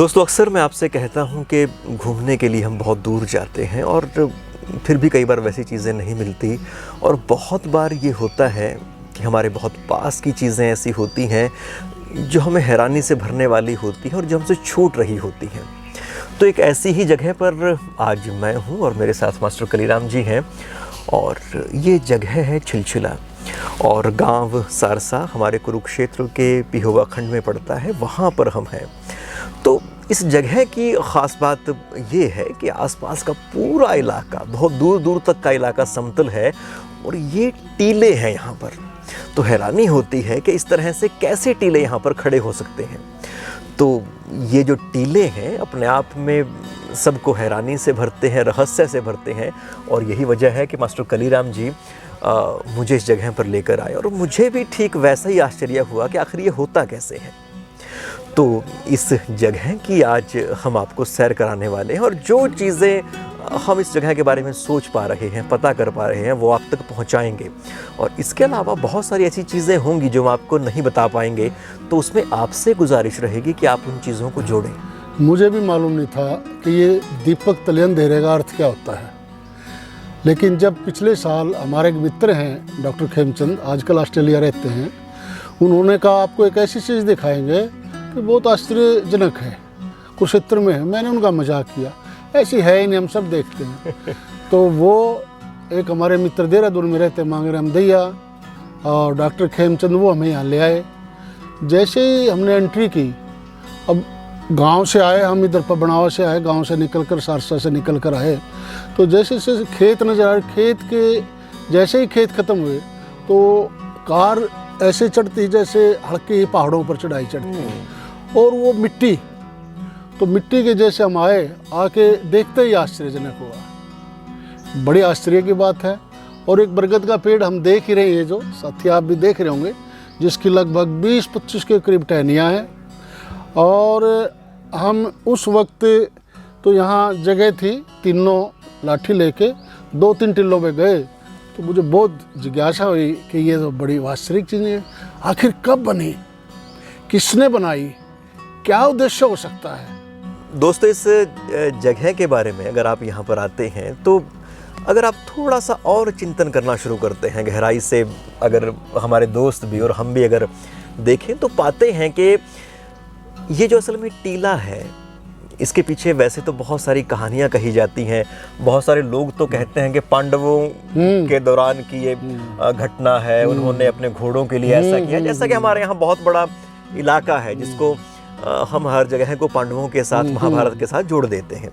दोस्तों, अक्सर मैं आपसे कहता हूँ कि घूमने के लिए हम बहुत दूर जाते हैं और फिर भी कई बार वैसी चीज़ें नहीं मिलती। और बहुत बार ये होता है कि हमारे बहुत पास की चीज़ें ऐसी होती हैं जो हमें हैरानी से भरने वाली होती हैं और जो हमसे छूट रही होती हैं। तो एक ऐसी ही जगह पर आज मैं हूँ और मेरे साथ मास्टर कलीराम जी हैं। और ये जगह है छिलछिला और गांव सारसा हमारे कुरुक्षेत्र के पिहोवा खंड में पड़ता है, वहाँ पर हम हैं। तो इस जगह की ख़ास बात ये है कि आसपास का पूरा इलाका, बहुत दूर दूर तक का इलाका समतल है और ये टीले हैं यहाँ पर। तो हैरानी होती है कि इस तरह से कैसे टीले यहाँ पर खड़े हो सकते हैं। तो ये जो टीले हैं अपने आप में सबको हैरानी से भरते हैं, रहस्य से भरते हैं। और यही वजह है कि मास्टर कलीराम जी मुझे इस जगह पर लेकर आए और मुझे भी ठीक वैसा ही आश्चर्य हुआ कि आखिर ये होता कैसे है। तो इस जगह की आज हम आपको सैर कराने वाले हैं और जो चीज़ें हम इस जगह के बारे में सोच पा रहे हैं, पता कर पा रहे हैं, वो आप तक पहुंचाएंगे। और इसके अलावा बहुत सारी ऐसी चीज़ें होंगी जो हम आपको नहीं बता पाएंगे, तो उसमें आपसे गुजारिश रहेगी कि आप उन चीज़ों को जोड़ें। मुझे भी मालूम नहीं था कि ये दीपक तले अंधेरे का अर्थ क्या होता है, लेकिन जब पिछले साल हमारे एक मित्र हैं डॉक्टर खेमचंद, आजकल ऑस्ट्रेलिया रहते हैं, उन्होंने कहा आपको एक ऐसी चीज़ दिखाएंगे कि बहुत आश्चर्यजनक है, कुरुक्षेत्र में है। मैंने उनका मजाक किया, ऐसी है ही नहीं, हम सब देखते हैं। तो वो एक हमारे मित्र देहरादून में रहते मांगेराम दैया और डॉक्टर खेमचंद, वो हमें यहाँ ले आए। जैसे ही हमने एंट्री की, अब गांव से आए हम, इधर पर बनावा से आए, गांव से निकल कर सारसा से निकल कर आए, तो जैसे जैसे खेत नजर आए, खेत के जैसे ही खेत खत्म हुए तो कार ऐसे चढ़ती जैसे हल्के पहाड़ों पर चढ़ाई चढ़ती। और वो मिट्टी, तो मिट्टी के जैसे हम आए, आके देखते ही आश्चर्यजनक हुआ। बड़ी आश्चर्य की बात है। और एक बरगद का पेड़ हम देख ही रहे हैं, जो साथी आप भी देख रहे होंगे, जिसकी लगभग 20-25 के करीब टहनियाँ हैं। और हम उस वक्त तो यहाँ जगह थी, तीनों लाठी लेके 2-3 टिल्लों पे गए, तो मुझे बहुत जिज्ञासा हुई कि ये तो बड़ी वास्तविक चीज़ है। आखिर कब बनी, किसने बनाई, क्या उद्देश्य हो सकता है। दोस्तों, इस जगह के बारे में अगर आप यहाँ पर आते हैं तो अगर आप थोड़ा सा और चिंतन करना शुरू करते हैं गहराई से, अगर हमारे दोस्त भी और हम भी अगर देखें तो पाते हैं कि ये जो असल में टीला है, इसके पीछे वैसे तो बहुत सारी कहानियाँ कही जाती हैं। बहुत सारे लोग तो कहते हैं कि पांडवों के दौरान की ये घटना है, उन्होंने अपने घोड़ों के लिए ऐसा किया। जैसा कि हमारे यहाँ बहुत बड़ा इलाका है जिसको हम हर जगह को पांडवों के साथ, महाभारत के साथ जोड़ देते हैं।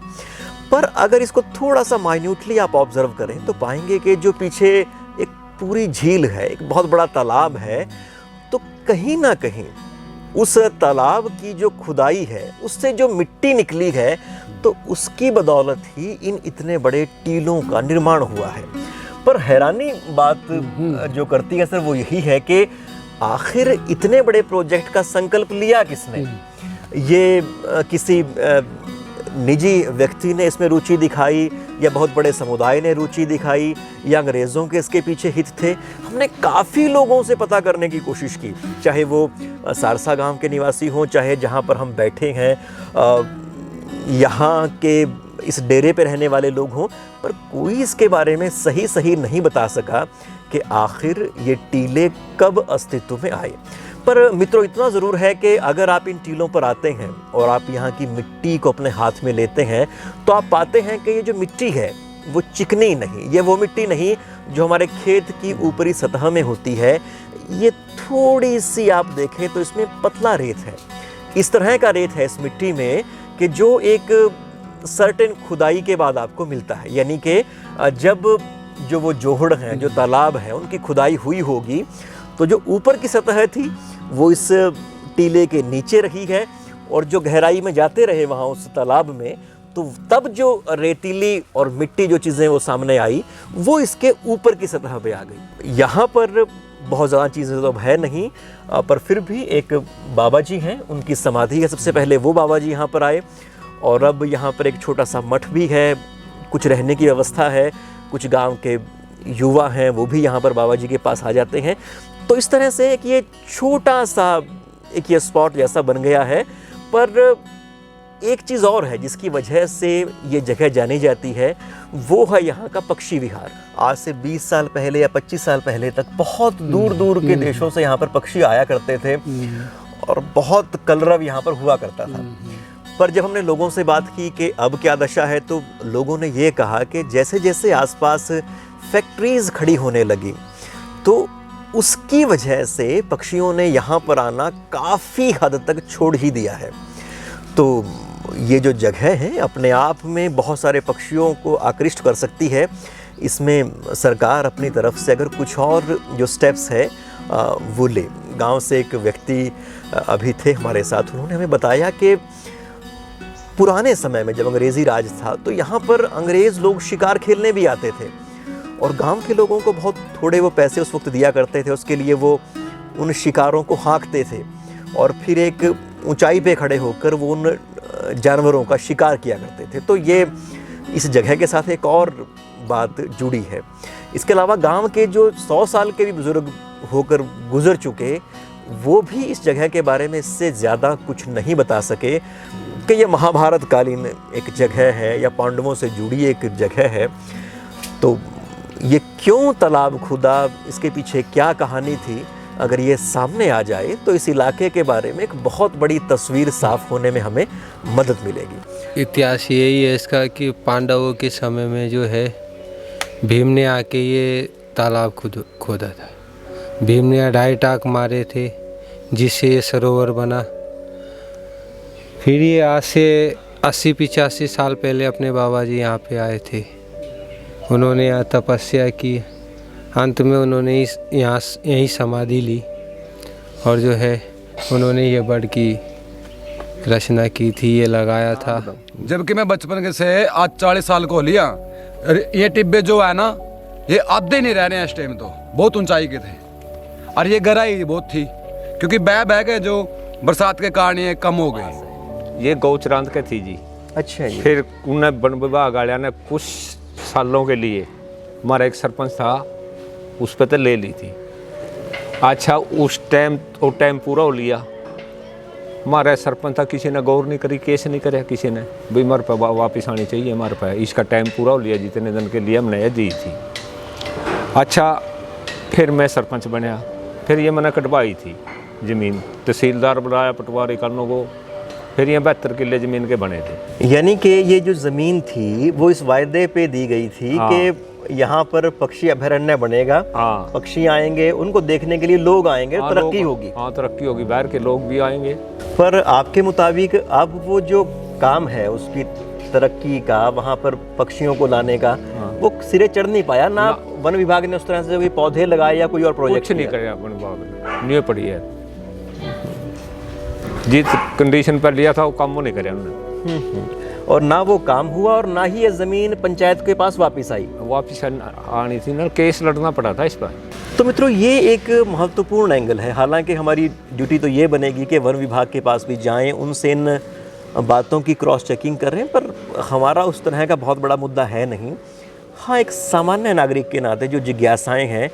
पर अगर इसको थोड़ा सा माइन्यूटली आप ऑब्जर्व करें तो पाएंगे कि जो पीछे एक पूरी झील है, एक बहुत बड़ा तालाब है, तो कहीं ना कहीं उस तालाब की जो खुदाई है, उससे जो मिट्टी निकली है, तो उसकी बदौलत ही इन इतने बड़े टीलों का निर्माण हुआ है। पर हैरानी बात जो करती है सर, वो यही है कि आखिर इतने बड़े प्रोजेक्ट का संकल्प लिया किसने। ये किसी निजी व्यक्ति ने इसमें रुचि दिखाई, या बहुत बड़े समुदाय ने रुचि दिखाई, या अंग्रेज़ों के इसके पीछे हित थे। हमने काफ़ी लोगों से पता करने की कोशिश की, चाहे वो सारसा गांव के निवासी हों, चाहे जहां पर हम बैठे हैं यहाँ के इस डेरे पे रहने वाले लोग हों, पर कोई इसके बारे में सही नहीं बता सका कि आखिर ये टीले कब अस्तित्व में आए। पर मित्रों, इतना ज़रूर है कि अगर आप इन टीलों पर आते हैं और आप यहाँ की मिट्टी को अपने हाथ में लेते हैं, तो आप पाते हैं कि ये जो मिट्टी है वो चिकनी नहीं, ये वो मिट्टी नहीं जो हमारे खेत की ऊपरी सतह में होती है। ये थोड़ी सी आप देखें तो इसमें पतला रेत है। इस तरह का रेत है इस मिट्टी में कि जो एक सर्टेन खुदाई के बाद आपको मिलता है। यानी कि जब जो वो जोहड़ हैं, जो तालाब हैं, उनकी खुदाई हुई होगी, तो जो ऊपर की सतह थी वो इस टीले के नीचे रही है, और जो गहराई में जाते रहे वहाँ उस तालाब में, तो तब जो रेतीली और मिट्टी जो चीज़ें वो सामने आई, वो इसके ऊपर की सतह पे आ गई। यहाँ पर बहुत ज़्यादा चीज़ें तो अब है नहीं, पर फिर भी एक बाबा जी हैं, उनकी समाधि है। सबसे पहले वो बाबा जी यहाँ पर आए, और अब यहाँ पर एक छोटा सा मठ भी है, कुछ रहने की व्यवस्था है, कुछ गाँव के युवा हैं वो भी यहाँ पर बाबा जी के पास आ जाते हैं। तो इस तरह से एक ये छोटा सा एक ये स्पॉट जैसा बन गया है। पर एक चीज़ और है जिसकी वजह से ये जगह जानी जाती है, वो है यहाँ का पक्षी विहार। आज से 20 साल पहले या 25 साल पहले तक बहुत दूर दूर के देशों से यहाँ पर पक्षी आया करते थे और बहुत कलरव यहाँ पर हुआ करता था। पर जब हमने लोगों से बात की कि अब क्या दशा है, तो लोगों ने ये कहा कि जैसे जैसे आसपास फैक्ट्रीज़ खड़ी होने लगी तो उसकी वजह से पक्षियों ने यहाँ पर आना काफ़ी हद तक छोड़ ही दिया है। तो ये जो जगह है अपने आप में बहुत सारे पक्षियों को आकृष्ट कर सकती है। इसमें सरकार अपनी तरफ से अगर कुछ और जो स्टेप्स है वो ले। गांव से एक व्यक्ति अभी थे हमारे साथ, उन्होंने हमें बताया कि पुराने समय में जब अंग्रेज़ी राज था तो यहाँ पर अंग्रेज़ लोग शिकार खेलने भी आते थे और गांव के लोगों को बहुत थोड़े वो पैसे उस वक्त दिया करते थे, उसके लिए वो उन शिकारों को हाँकते थे और फिर एक ऊंचाई पे खड़े होकर वो उन जानवरों का शिकार किया करते थे। तो ये इस जगह के साथ एक और बात जुड़ी है। इसके अलावा गांव के जो 100 साल के भी बुज़ुर्ग होकर गुजर चुके, वो भी इस जगह के बारे में इससे ज़्यादा कुछ नहीं बता सके कि ये महाभारत कालीन एक जगह है या पांडवों से जुड़ी एक जगह है। तो ये क्यों तालाब खुदा, इसके पीछे क्या कहानी थी, अगर ये सामने आ जाए तो इस इलाके के बारे में एक बहुत बड़ी तस्वीर साफ होने में हमें मदद मिलेगी। इतिहास यही है इसका कि पांडवों के समय में जो है भीम ने आके ये तालाब खोदा था। भीम ने 2.5 टाक मारे थे जिससे ये सरोवर बना। फिर ये आज से 80-85 साल पहले अपने बाबा जी यहाँ पे आए थे, उन्होंने यहाँ तपस्या की, अंत में उन्होंने यहाँ यहीं समाधि ली और जो है उन्होंने ये बर्ड की रचना की थी, ये लगाया था। जबकि मैं बचपन के से आज 40 साल को हो लिया, ये टिब्बे जो है ना ये आधे नहीं रह रहे हैं इस टाइम, तो बहुत ऊंचाई के थे और ये गहराई बहुत थी क्योंकि बह के जो बरसात के कारण ये कम हो गए। ये गौचरांत के थी जी। अच्छा जी। फिर उन्हें वन विभाग वाले ने कुछ सालों के लिए, हमारा एक सरपंच था उस पर तो ले ली थी। अच्छा उस टाइम वो टाइम पूरा हो लिया, हमारा सरपंच था, किसी ने गौर नहीं करी, केस नहीं कराया किसी ने, भाई हमारे पे वापस आनी चाहिए हमारे पे, इसका टाइम पूरा हो लिया जितने दिन के लिए हमने ये दी थी। अच्छा फिर मैं सरपंच बनया, फिर ये मैंने कटवाई थी ज़मीन, तहसीलदार बुलाया पटवारी करने को, फिर ये 72 किले ज़मीन के बने थे। यानी कि ये जो ज़मीन थी वो इस वायदे पे दी गई थी कि यहाँ पर पक्षी अभयारण्य बनेगा, पक्षी आएंगे, उनको देखने के लिए लोग आएंगे, तरक्की होगी। हाँ तरक्की होगी, बाहर के लोग भी आएंगे। पर आपके मुताबिक अब वो जो काम है उसकी तरक्की का, वहाँ पर पक्षियों को लाने का, वो सिरे चढ़ नहीं पाया ना। वन विभाग ने उस तरह से कोई पौधे लगाए या कोई और प्रोजेक्ट कुछ नहीं कराया वन विभाग ने, न्यू पड़ी है। जिस कंडीशन पर लिया था वो काम वो नहीं कराया उन्होंने, और ना वो काम हुआ और ना ही ये ज़मीन पंचायत के पास वापस आई। वापस आनी थी ना, केस लड़ना पड़ा था इस पर। तो मित्रों ये एक महत्वपूर्ण एंगल है। हालांकि हमारी ड्यूटी तो ये बनेगी कि वन विभाग के पास भी जाएं, उनसे इन बातों की क्रॉस चेकिंग करें, पर हमारा उस तरह का बहुत बड़ा मुद्दा है नहीं। हाँ, एक सामान्य नागरिक के नाते जो जिज्ञासाएं हैं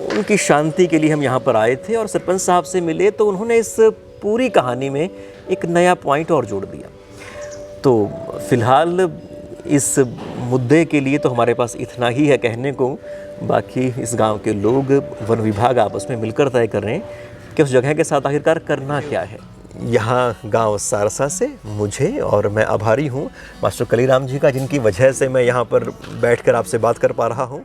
उनकी शांति के लिए हम यहाँ पर आए थे और सरपंच साहब से मिले तो उन्होंने इस पूरी कहानी में एक नया पॉइंट और जोड़ दिया। तो फ़िलहाल इस मुद्दे के लिए तो हमारे पास इतना ही है कहने को, बाकी इस गांव के लोग, वन विभाग आपस में मिलकर तय कर रहे हैं कि उस जगह के साथ आखिरकार करना क्या है। यहाँ गांव सारसा से मुझे, और मैं आभारी हूँ मास्टर कलीराम जी का, जिनकी वजह से मैं यहाँ पर बैठकर आपसे बात कर पा रहा हूँ।